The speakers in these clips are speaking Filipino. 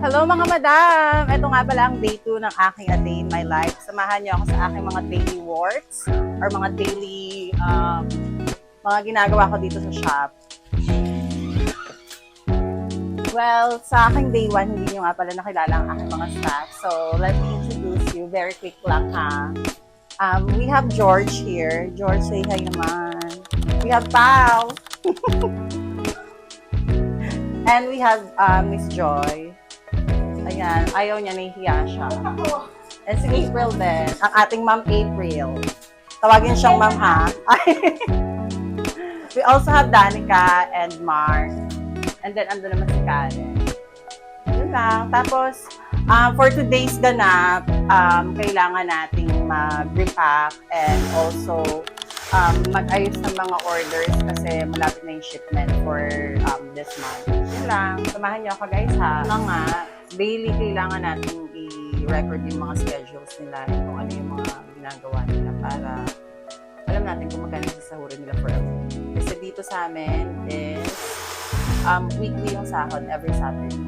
Hello mga madam! Ito nga pala ang day 2 ng aking A Day in My Life. Samahan niyo ako sa aking mga daily works or mga daily mga ginagawa ko dito sa shop. Well, sa aking day 1, hindi niyo nga pala nakilala ang aking mga staff. So, let me introduce you. Very quick lang ha. We have George here. George, say hi naman. We have Pao. And we have Miss Joy. Ayan, ayaw niya, nahihiya siya. And si April din, ang ating Ma'am April. Tawagin siyang Ma'am ha. We also have Danica and Mark. And then, ando naman si Karen. Yun lang. Tapos, for today's ganap, kailangan nating mag-repack and also mag-ayos ng mga orders kasi malapit na yung shipment for this month. Yun lang. Samahan niyo ako guys ha. Ano nga, daily kailangan natin i-record yung mga schedules nila and kung ano yung mga ginagawa nila para alam natin kung magkano sasahurin nila for a week. Kasi dito sa amin is weekly yung sahod every Saturday.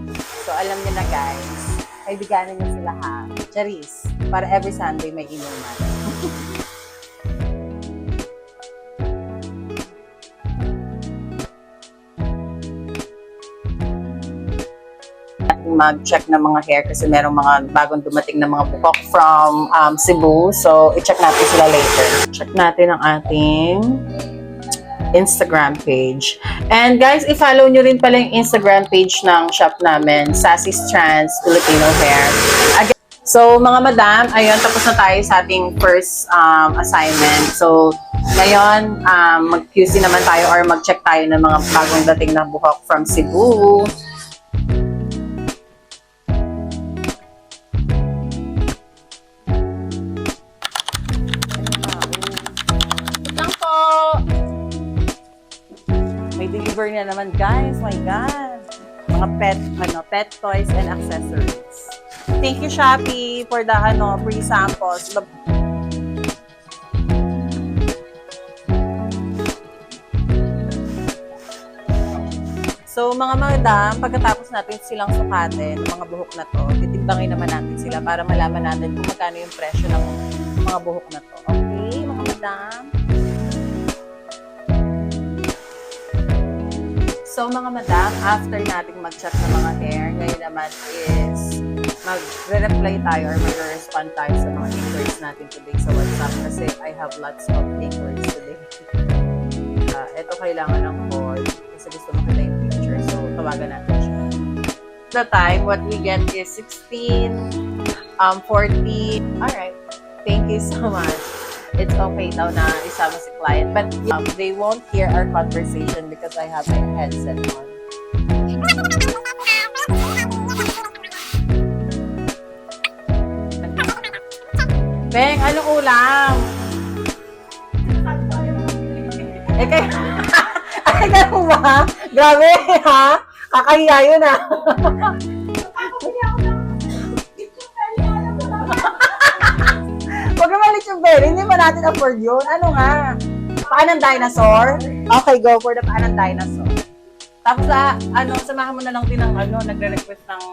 So alam niyo na guys, kaibiganan niyo sila ha. Charis, para every Sunday may inuman. Mag-check ng mga hair kasi merong mga bagong dumating na mga buhok from Cebu. So, i-check natin sila later. Check natin ang ating Instagram page. And guys, i-follow nyo rin pala yung Instagram page ng shop namin, Sassy's Trans Filipino Hair. Again, so, mga madam, ayun, tapos na tayo sa ating first assignment. So, ngayon, mag-QC naman tayo or mag-check tayo ng mga bagong dating na buhok from Cebu. Deliver na naman guys, my god. Mga pet toys and accessories. Thank you Shopee for the free samples. So mga madam, pagkatapos natin silang sukatin, mga buhok na to, titimbangin naman natin sila para malaman natin kung magkano yung presyo ng mga buhok na to. Okay, mga madam? So mga madam, after nating mag-check ng mga hair, ngayon naman is mag-reply tayo or mag-respond tayo sa mga inquiries natin today sa WhatsApp kasi I have lots of inquiries today. Ito kailangan ng call kasi gusto makita yung picture. So tawagan natin siya. The time, what we get is 16, 40. Alright, thank you so much. It's okay daw na isama si client. But they won't hear our conversation because I have my headset on. Beng, anong ulam? Kaya... Ay, ganun ba? Grabe, ha? Kakahiya yun, ha? Huwag naman yung berry, hindi ba natin afford yun? Ano nga? Paan ng dinosaur? Okay, go for the paan ng dinosaur. Tapos samahan mo na lang din ng nagre-request ng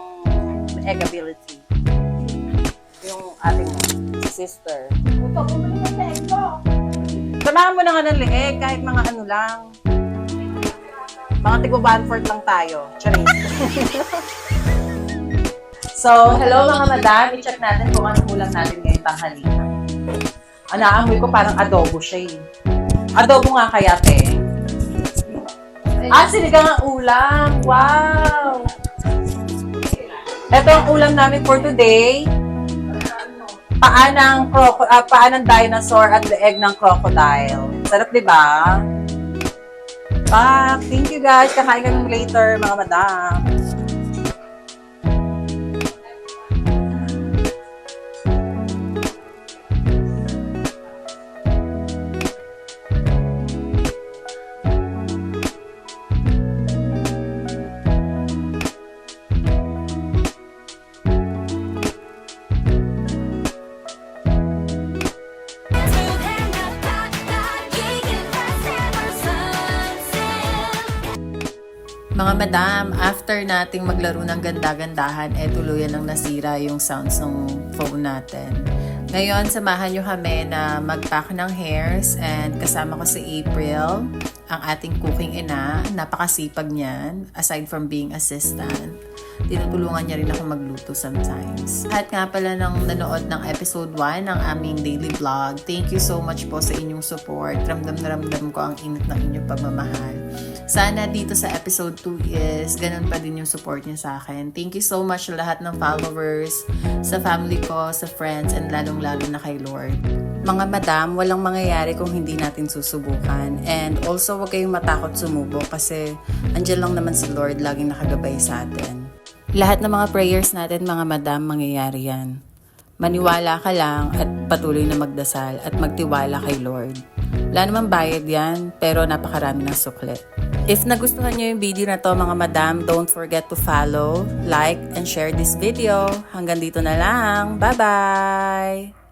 egg ability. Yung ating sister. Samahan mo na nga ng leeg, kahit mga lang. Mga tigbo-Banford lang tayo. Charis. So, hello mga madam. I-check natin kung anong ulam natin ngayong tanghalian. Naamoy ko parang adobo siya eh. Adobo nga kaya, te? Sinigang ang ulam. Wow! Ito ang ulam namin for today. Paan ng dinosaur at leeg ng crocodile. Sarap, di ba? Thank you guys. Kakain kami later, mga madam. Mga madam, after nating maglaro ng ganda-gandahan, tuluyan ng nasira yung sounds ng phone natin. Ngayon, samahan nyo kami na mag-pack ng hairs and kasama ko si April, ang ating cooking ina. Napakasipag niyan, aside from being assistant. Tinutulungan niya rin ako magluto sometimes. At nga pala ng nanood ng episode 1 ng aming daily vlog, thank you so much po sa inyong support. Ramdam na ramdam ko ang init ng inyong pagmamahal. Sana dito sa episode 2 is ganun pa din yung support niyo sa akin. Thank you so much sa lahat ng followers, sa family ko, sa friends, and lalong-lalo na kay Lord. Mga madam, walang mangyayari kung hindi natin susubukan. And also, huwag kayong matakot sumubok kasi andyan lang naman si Lord laging nakagabay sa atin. Lahat ng mga prayers natin, mga madam, mangyayari yan. Maniwala ka lang at patuloy na magdasal at magtiwala kay Lord. Wala namang bayad yan, pero napakarami ng sukli. If nagustuhan nyo yung video na to, mga madam, don't forget to follow, like, and share this video. Hanggang dito na lang. Bye-bye!